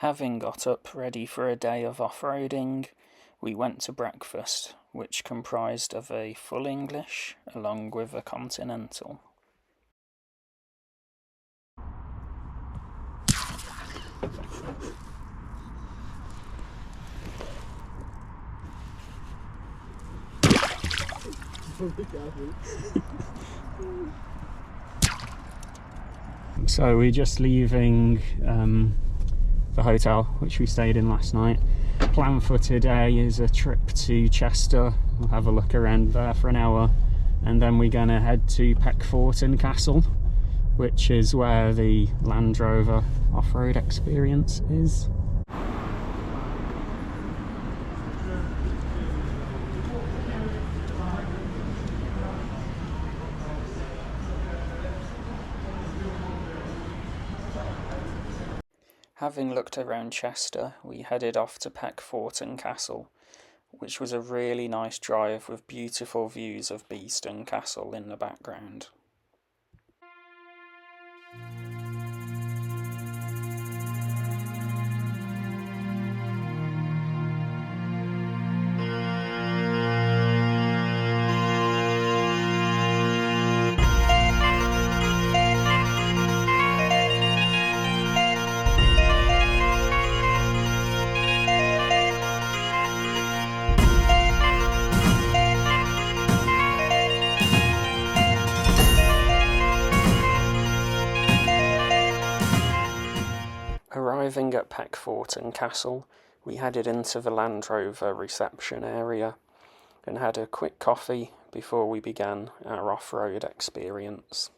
Having got up ready for a day of off-roading, we went to breakfast, which comprised of a full English along with a continental. So we're just leaving the hotel which we stayed in last night. Plan for today is a trip to Chester. We'll have a look around there for an hour, and then we're going to head to Peckforton Castle, which is where the Land Rover off-road experience is. Having looked around Chester, we headed off to Peckforton Castle, which was a really nice drive with beautiful views of Beeston Castle in the background. Arriving at Peckforton Castle, we headed into the Land Rover reception area and had a quick coffee before we began our off-road experience.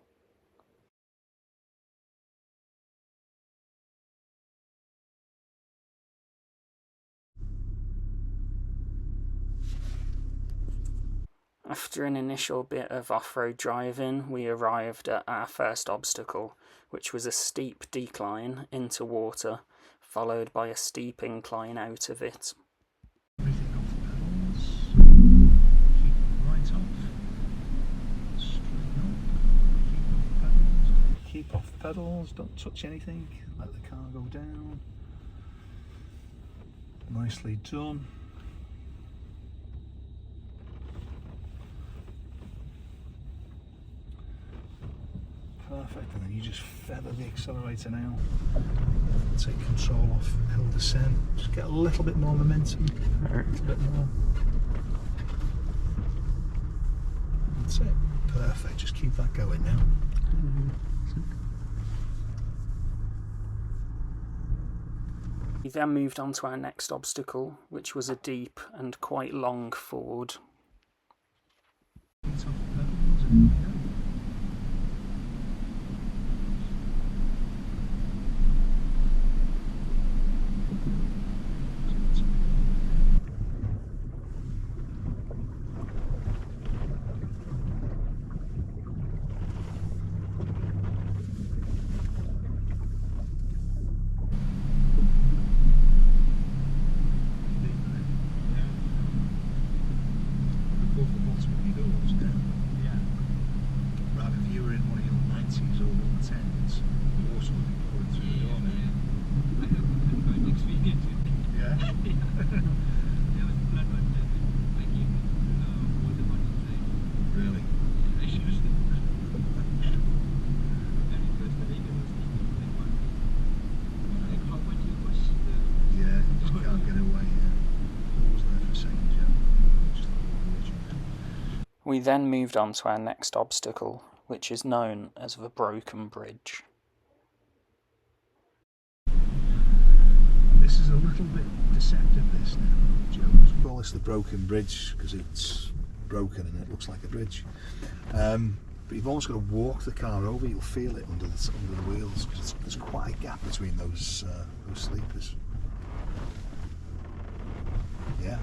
After an initial bit of off-road driving, we arrived at our first obstacle, which was a steep decline into water, followed by a steep incline out of it. Everything off pedals. Keep right off. Straight up. Keep off pedals. Don't touch anything. Let the car go down. Nicely done. Perfect, and then you just feather the accelerator now. Take control off hill descent. Just get a little bit more momentum. A bit more. That's it. Perfect. Just keep that going now. We then moved on to our next obstacle, which was a deep and quite long ford. We then moved on to our next obstacle, which is known as the Broken Bridge. This is a little bit deceptive, this now, Joe. We call this the Broken Bridge because it's broken and it looks like a bridge. But you've almost got to walk the car over. You'll feel it under the wheels because there's quite a gap between those sleepers. Yeah.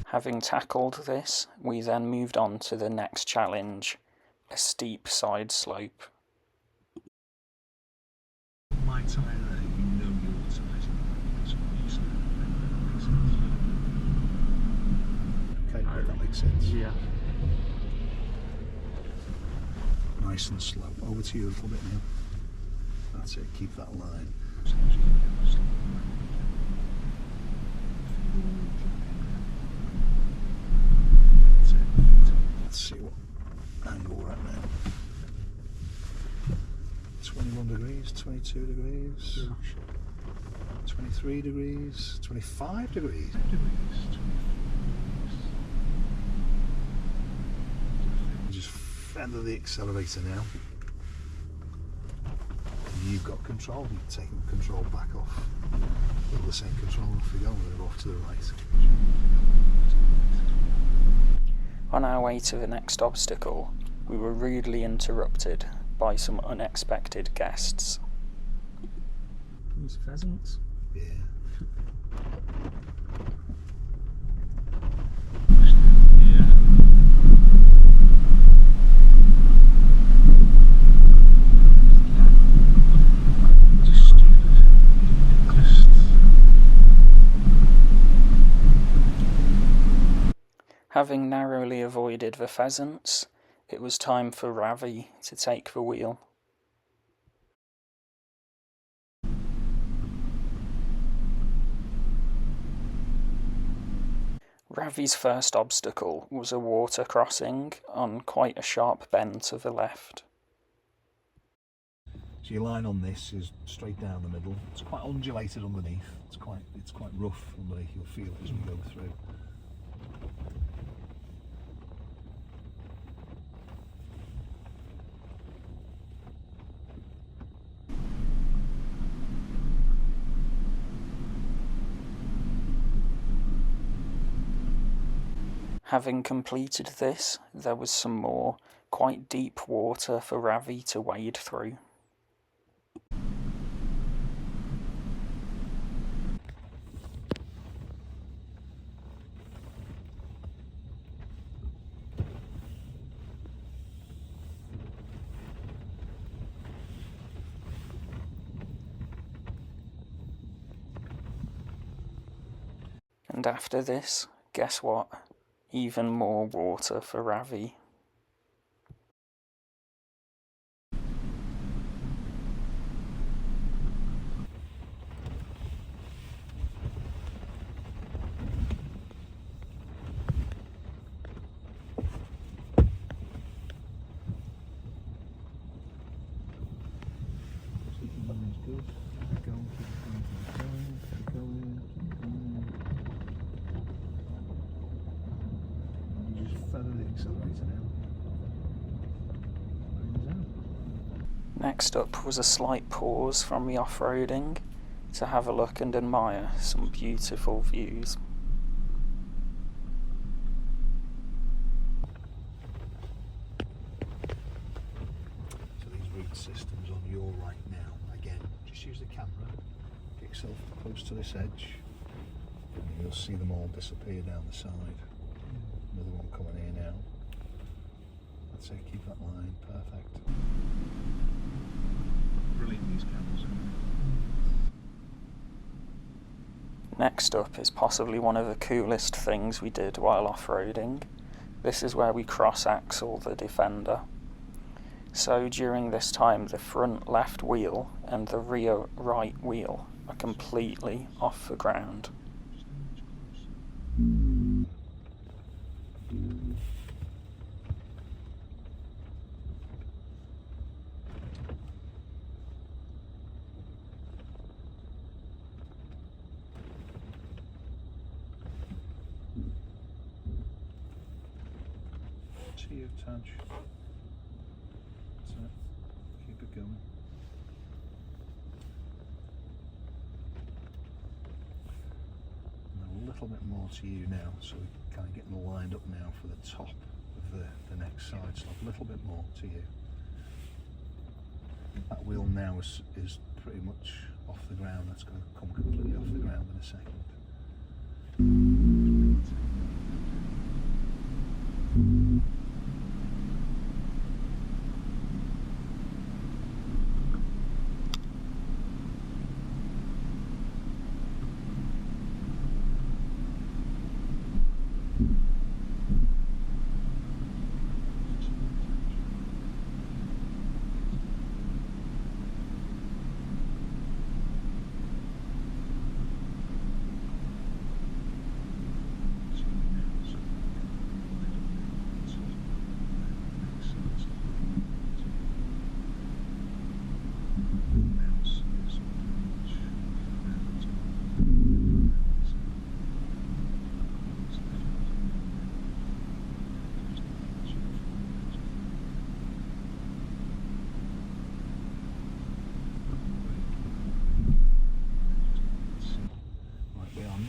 Having tackled this, we then moved on to the next challenge, a steep side slope. My tyre there, you know your tyres are okay, that makes sense. Yeah. nice and slow. Over to you a little bit now. That's it, keep that line. That's it. Let's see what angle we're at now. 21 degrees, 22 degrees, 23 degrees, 25 degrees. Just feather the accelerator now. You've got control, you've taken the control back off. With the same control, off we go, we're off to the right. On our way to the next obstacle, we were rudely interrupted by some unexpected guests. These pheasants? Yeah. Having narrowly avoided the pheasants, it was time for Ravi to take the wheel. Ravi's first obstacle was a water crossing on quite a sharp bend to the left. So your line on this is straight down the middle. It's quite undulated underneath. It's quite rough underneath. You'll feel it as we go through. Having completed this, there was some more quite deep water for Ravi to wade through. And after this, guess what? Even more water for Ravi. Next up was a slight pause from the off-roading to have a look and admire some beautiful views. So these root systems on your right now, again, just use the camera, get yourself close to this edge, and you'll see them all disappear down the side. Another one coming here now. That's it, keep that line, perfect. Brilliant, these cameras. Next up is possibly one of the coolest things we did while off-roading. This is where we cross-axle the Defender. So during this time the front left wheel and the rear right wheel are completely off the ground. See you, touch. That's it. Keep it going. And a little bit more to you now, so we're kind of getting lined up now for the top of the next side slope. A little bit more to you. That wheel now is pretty much off the ground. That's going to come completely off the ground in a second.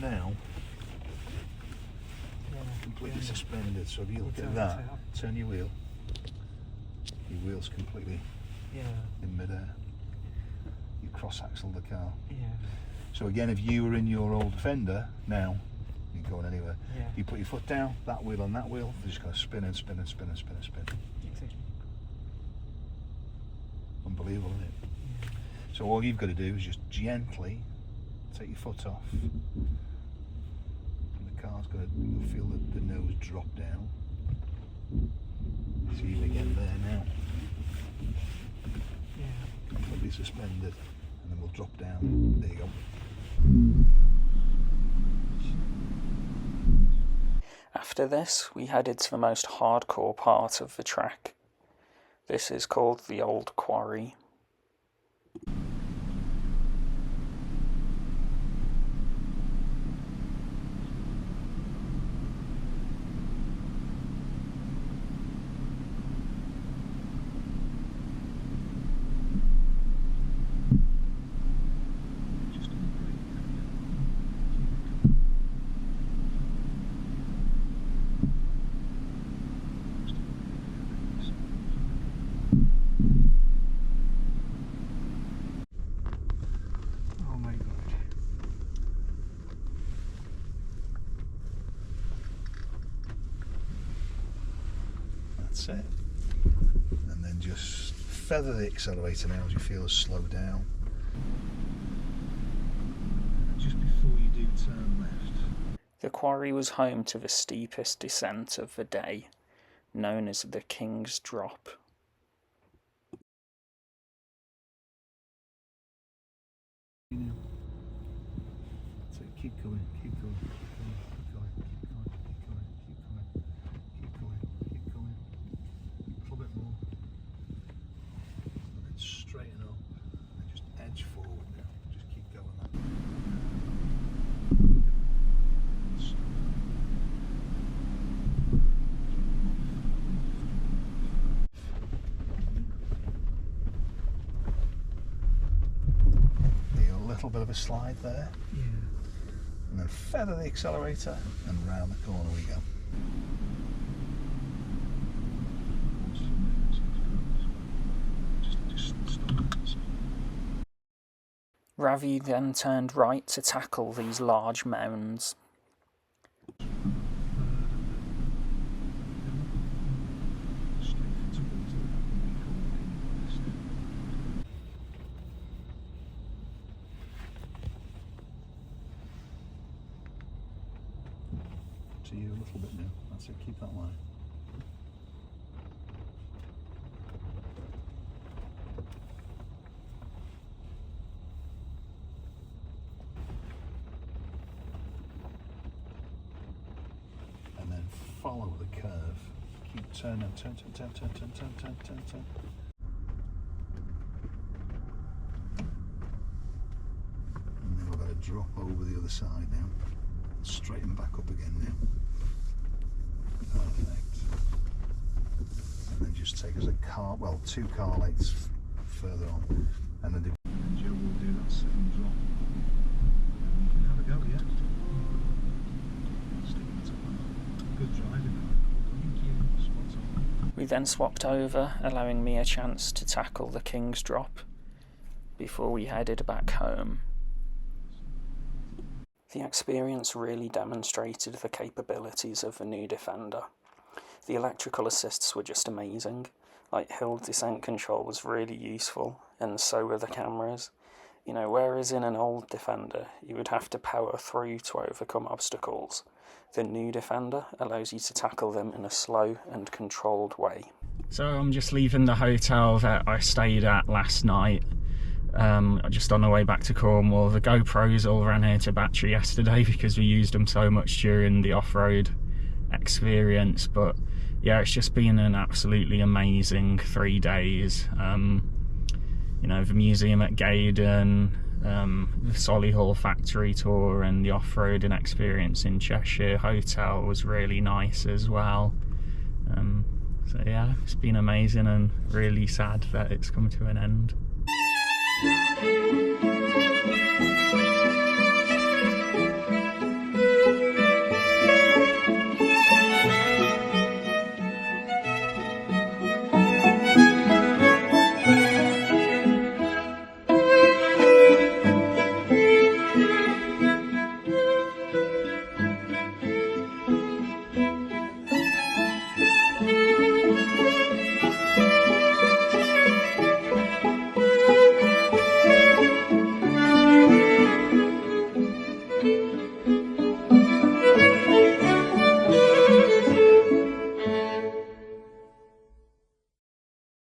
now completely suspended, so if you look at that, turn your wheel's completely in midair. You cross-axle the car. So again, if you were in your old Defender now, you're going anywhere. You put your foot down, that wheel on that wheel, they're just going to spin and spin and spin and spin and spin. Unbelievable, isn't it? So all you've got to do is just gently take your foot off. Car's going to, you'll feel the nose drop down. See you again there now. Completely suspended, and then we'll drop down. There you go. After this, we headed to the most hardcore part of the track. This is called the Old Quarry. That's it. And then just feather the accelerator now as you feel it slow down. Just before you do turn left. The quarry was home to the steepest descent of the day, known as the King's Drop. So keep going, keep going, keep going, keep going, keep going, keep going, keep going. A little bit more. And then straighten up. And then just edge forward now. Just keep going that way. A little bit of a slide there. And then feather the accelerator and round the corner we go. Ravi then turned right to tackle these large mounds. To you a little bit now. That's it, keep that line. And then follow the curve. Keep turning, turn. And then we're going to drop over the other side now. Straighten back up again now. Perfect. And then just take us a car, well, 2 car lengths further on. And then Joe will do that second drop. And you can have a go, yeah? Good driving. Thank you. Spot on. We then swapped over, allowing me a chance to tackle the King's Drop before we headed back home. The experience really demonstrated the capabilities of the new Defender. The electrical assists were just amazing. Like, hill descent control was really useful, and so were the cameras. You know, whereas in an old Defender, you would have to power through to overcome obstacles, the new Defender allows you to tackle them in a slow and controlled way. So I'm just leaving the hotel that I stayed at last night. Just on the way back to Cornwall. The GoPros all ran out of battery yesterday because we used them so much during the off-road experience, but yeah, it's just been an absolutely amazing 3 days. You know, the museum at Gaydon, the Solihull factory tour, and the off-roading experience in Cheshire hotel was really nice as well. So yeah, it's been amazing and really sad that it's come to an end.